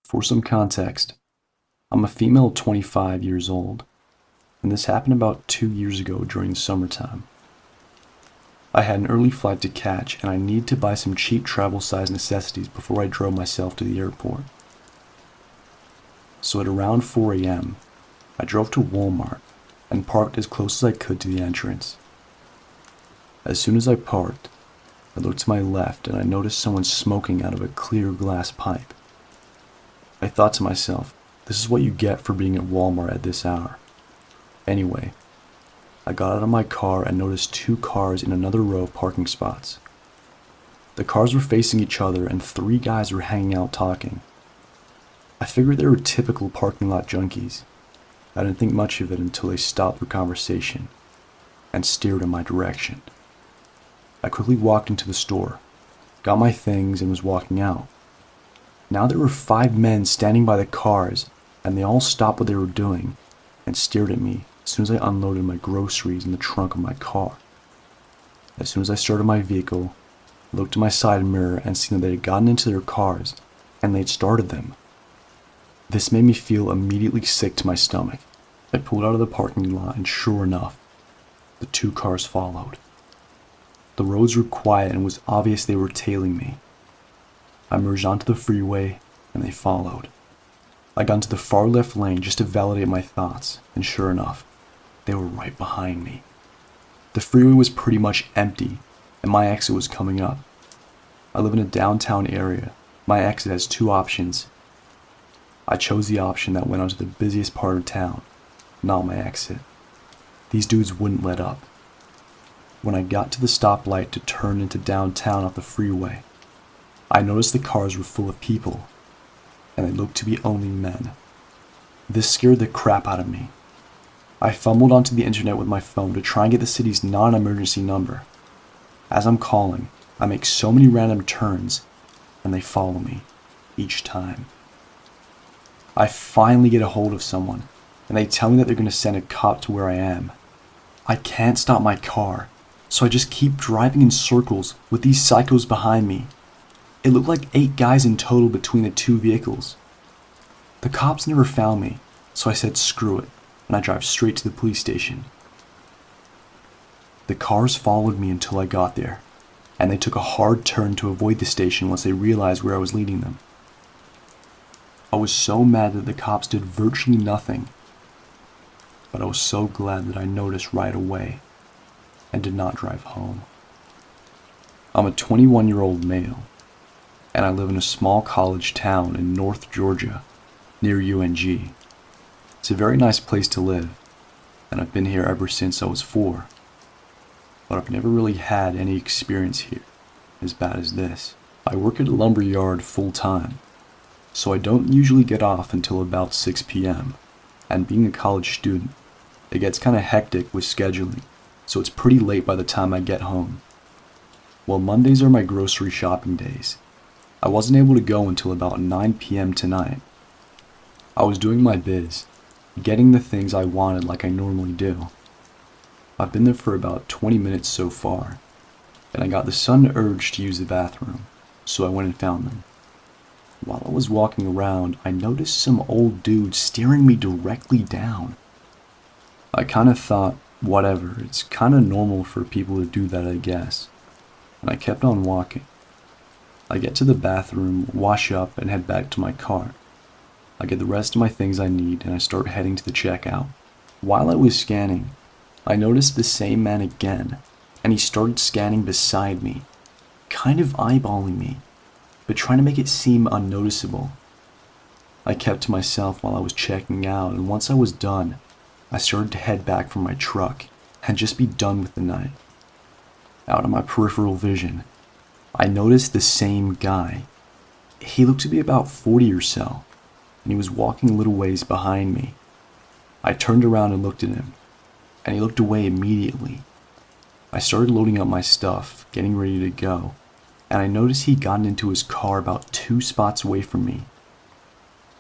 For some context, I'm a female 25 years old, and this happened about 2 years ago during the summertime. I had an early flight to catch, and I needed to buy some cheap travel-sized necessities before I drove myself to the airport. So at around 4 a.m., I drove to Walmart and parked as close as I could to the entrance. As soon as I parked, I looked to my left and I noticed someone smoking out of a clear glass pipe. I thought to myself, this is what you get for being at Walmart at this hour. Anyway, I got out of my car and noticed two cars in another row of parking spots. The cars were facing each other and three guys were hanging out talking. I figured they were typical parking lot junkies. I didn't think much of it until they stopped their conversation and stared in my direction. I quickly walked into the store, got my things, and was walking out. Now there were 5 men standing by the cars, and they all stopped what they were doing and stared at me as soon as I unloaded my groceries in the trunk of my car. As soon as I started my vehicle, I looked in my side mirror and seen that they had gotten into their cars and they had started them. This made me feel immediately sick to my stomach. I pulled out of the parking lot and sure enough, the 2 cars followed. The roads were quiet and it was obvious they were tailing me. I merged onto the freeway and they followed. I got into the far left lane just to validate my thoughts, and sure enough, they were right behind me. The freeway was pretty much empty and my exit was coming up. I live in a downtown area. My exit has 2 options. I chose the option that went onto the busiest part of town, not my exit. These dudes wouldn't let up. When I got to the stoplight to turn into downtown off the freeway, I noticed the cars were full of people, and they looked to be only men. This scared the crap out of me. I fumbled onto the internet with my phone to try and get the city's non-emergency number. As I'm calling, I make so many random turns, and they follow me, each time. I finally get a hold of someone, and they tell me that they're going to send a cop to where I am. I can't stop my car, so I just keep driving in circles with these psychos behind me. It looked like 8 guys in total between the 2 vehicles. The cops never found me, so I said screw it, and I drive straight to the police station. The cars followed me until I got there, and they took a hard turn to avoid the station once they realized where I was leading them. I was so mad that the cops did virtually nothing, but I was so glad that I noticed right away and did not drive home. I'm a 21-year-old male, and I live in a small college town in North Georgia, near UNG. It's a very nice place to live, and I've been here ever since I was 4, but I've never really had any experience here as bad as this. I work at a lumber yard full-time, so I don't usually get off until about 6 p.m., and being a college student, it gets kinda hectic with scheduling, so it's pretty late by the time I get home. Well, Mondays are my grocery shopping days. I wasn't able to go until about 9 p.m. tonight. I was doing my biz, getting the things I wanted like I normally do. I've been there for about 20 minutes so far, and I got the sudden urge to use the bathroom, so I went and found them. While I was walking around, I noticed some old dude staring me directly down. I kinda thought, whatever, it's kinda normal for people to do that, I guess, and I kept on walking. I get to the bathroom, wash up, and head back to my car. I get the rest of my things I need, and I start heading to the checkout. While I was scanning, I noticed the same man again, and he started scanning beside me, kind of eyeballing me, but trying to make it seem unnoticeable. I kept to myself while I was checking out, and once I was done, I started to head back for my truck and just be done with the night. Out of my peripheral vision, I noticed the same guy. He looked to be about 40 or so, and he was walking a little ways behind me. I turned around and looked at him, and he looked away immediately. I started loading up my stuff, getting ready to go, and I noticed he'd gotten into his car about 2 spots away from me.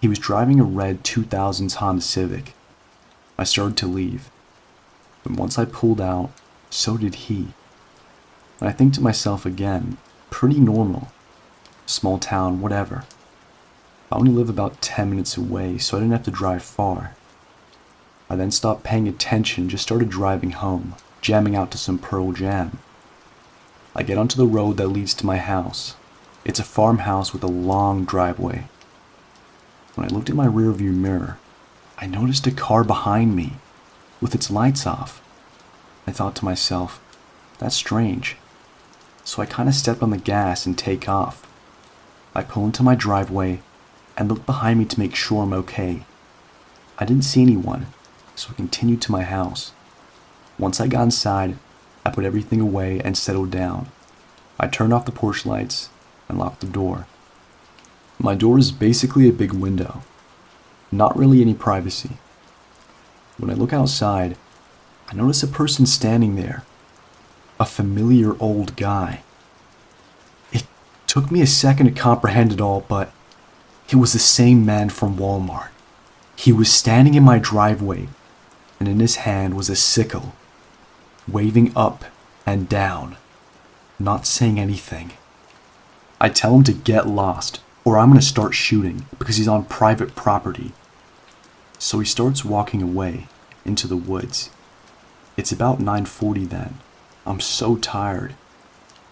He was driving a red 2000s Honda Civic. I started to leave, but once I pulled out, so did he. And I think to myself again, pretty normal. Small town, whatever. I only live about 10 minutes away, so I didn't have to drive far. I then stopped paying attention, just started driving home, jamming out to some Pearl Jam. I get onto the road that leads to my house. It's a farmhouse with a long driveway. When I looked in my rearview mirror, I noticed a car behind me, with its lights off. I thought to myself, that's strange. So I kind of stepped on the gas and take off. I pull into my driveway and look behind me to make sure I'm okay. I didn't see anyone, so I continued to my house. Once I got inside, I put everything away and settled down. I turned off the porch lights and locked the door. My door is basically a big window. Not really any privacy. When I look outside, I notice a person standing there. A familiar old guy. It took me a second to comprehend it all, but it was the same man from Walmart. He was standing in my driveway, and in his hand was a sickle, waving up and down, not saying anything. I tell him to get lost, or I'm going to start shooting, because he's on private property. So he starts walking away into the woods. It's about 9:40 then. I'm so tired.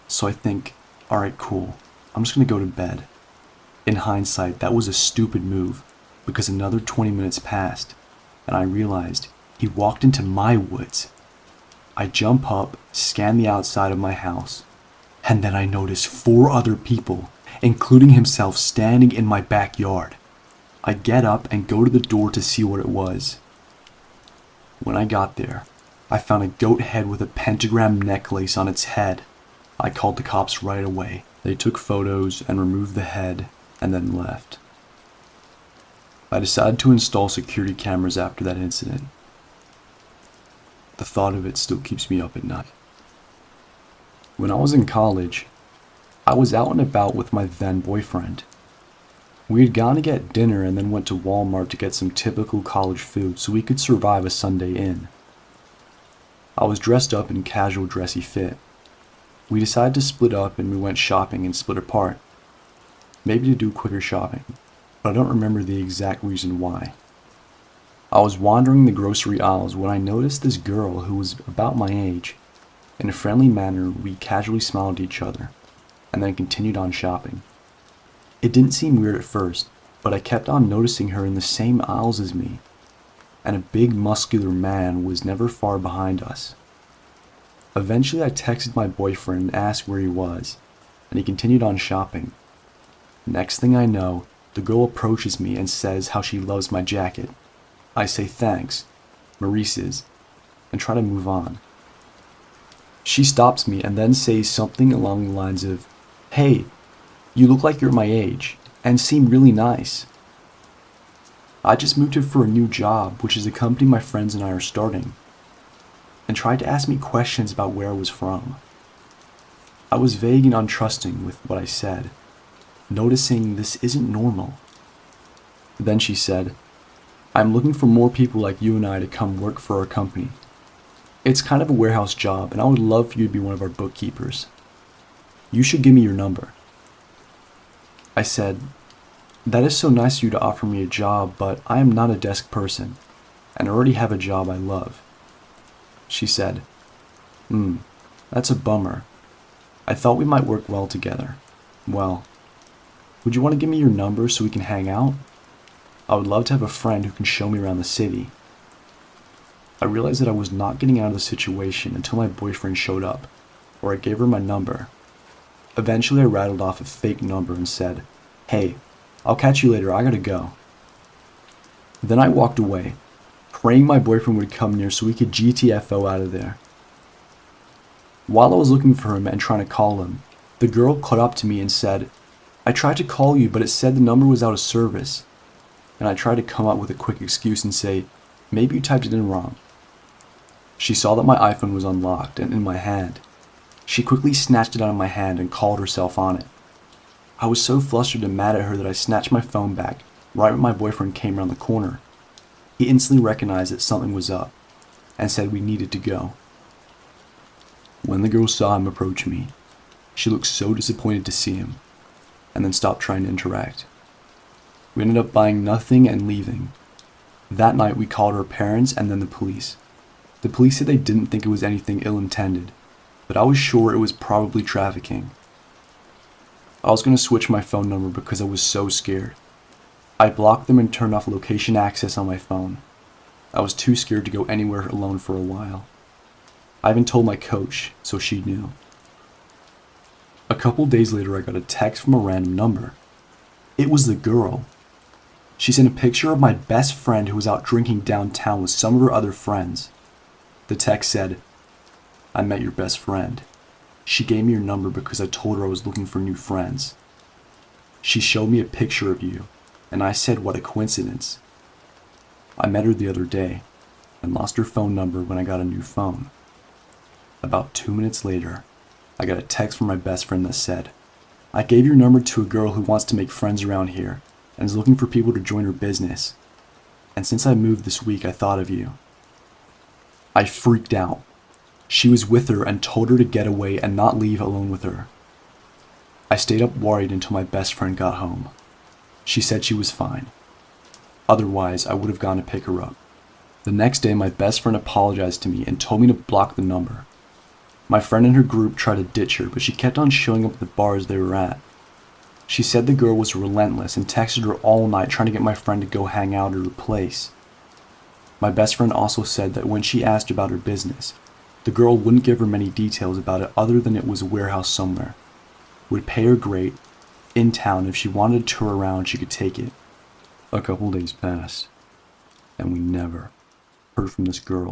So I think, alright, cool. I'm just going to go to bed. In hindsight, that was a stupid move, because another 20 minutes passed, and I realized he walked into my woods. I jump up, scan the outside of my house, and then I notice 4 other people, including himself, standing in my backyard. I get up and go to the door to see what it was. When I got there, I found a goat head with a pentagram necklace on its head. I called the cops right away. They took photos and removed the head and then left. I decided to install security cameras after that incident. The thought of it still keeps me up at night. When I was in college, I was out and about with my then boyfriend. We had gone to get dinner and then went to Walmart to get some typical college food so we could survive a Sunday in. I was dressed up in casual dressy fit. We decided to split up and we went shopping and split apart. Maybe to do quicker shopping, but I don't remember the exact reason why. I was wandering the grocery aisles when I noticed this girl who was about my age. In a friendly manner, we casually smiled at each other, and then continued on shopping. It didn't seem weird at first, but I kept on noticing her in the same aisles as me, and a big muscular man was never far behind us. Eventually I texted my boyfriend and asked where he was, and he continued on shopping. Next thing I know, the girl approaches me and says how she loves my jacket. I say thanks, Maurice's, and try to move on. She stops me and then says something along the lines of, "Hey, you look like you're my age, and seem really nice. I just moved here for a new job, which is a company my friends and I are starting," and tried to ask me questions about where I was from. I was vague and untrusting with what I said, noticing this isn't normal. Then she said, "I'm looking for more people like you and I to come work for our company. It's kind of a warehouse job, and I would love for you to be one of our bookkeepers. You should give me your number." I said, "That is so nice of you to offer me a job, but I am not a desk person, and already have a job I love." She said, That's a bummer. I thought we might work well together. Well, would you want to give me your number so we can hang out? I would love to have a friend who can show me around the city." I realized that I was not getting out of the situation until my boyfriend showed up, or I gave her my number. Eventually I rattled off a fake number and said, "Hey, I'll catch you later, I gotta go." Then I walked away, praying my boyfriend would come near so we could GTFO out of there. While I was looking for him and trying to call him, the girl caught up to me and said, "I tried to call you, but it said the number was out of service." And I tried to come up with a quick excuse and say, "Maybe you typed it in wrong." She saw that my iPhone was unlocked and in my hand. She quickly snatched it out of my hand and called herself on it. I was so flustered and mad at her that I snatched my phone back right when my boyfriend came around the corner. He instantly recognized that something was up and said we needed to go. When the girl saw him approach me, she looked so disappointed to see him and then stopped trying to interact. We ended up buying nothing and leaving. That night we called our parents and then the police. The police said they didn't think it was anything ill-intended, but I was sure it was probably trafficking. I was going to switch my phone number because I was so scared. I blocked them and turned off location access on my phone. I was too scared to go anywhere alone for a while. I even told my coach, so she knew. A couple days later I got a text from a random number. It was the girl. She sent a picture of my best friend who was out drinking downtown with some of her other friends. The text said, "I met your best friend. She gave me your number because I told her I was looking for new friends. She showed me a picture of you, and I said what a coincidence. I met her the other day and lost her phone number when I got a new phone." About 2 minutes later, I got a text from my best friend that said, "I gave your number to a girl who wants to make friends around here and is looking for people to join her business. And since I moved this week, I thought of you." I freaked out. She was with her and told her to get away and not leave alone with her. I stayed up worried until my best friend got home. She said she was fine. Otherwise, I would have gone to pick her up. The next day, my best friend apologized to me and told me to block the number. My friend and her group tried to ditch her, but she kept on showing up at the bars they were at. She said the girl was relentless and texted her all night trying to get my friend to go hang out at her place. My best friend also said that when she asked about her business, the girl wouldn't give her many details about it other than it was a warehouse somewhere. Would pay her great, in town, if she wanted to tour around she could take it. A couple days passed, and we never heard from this girl.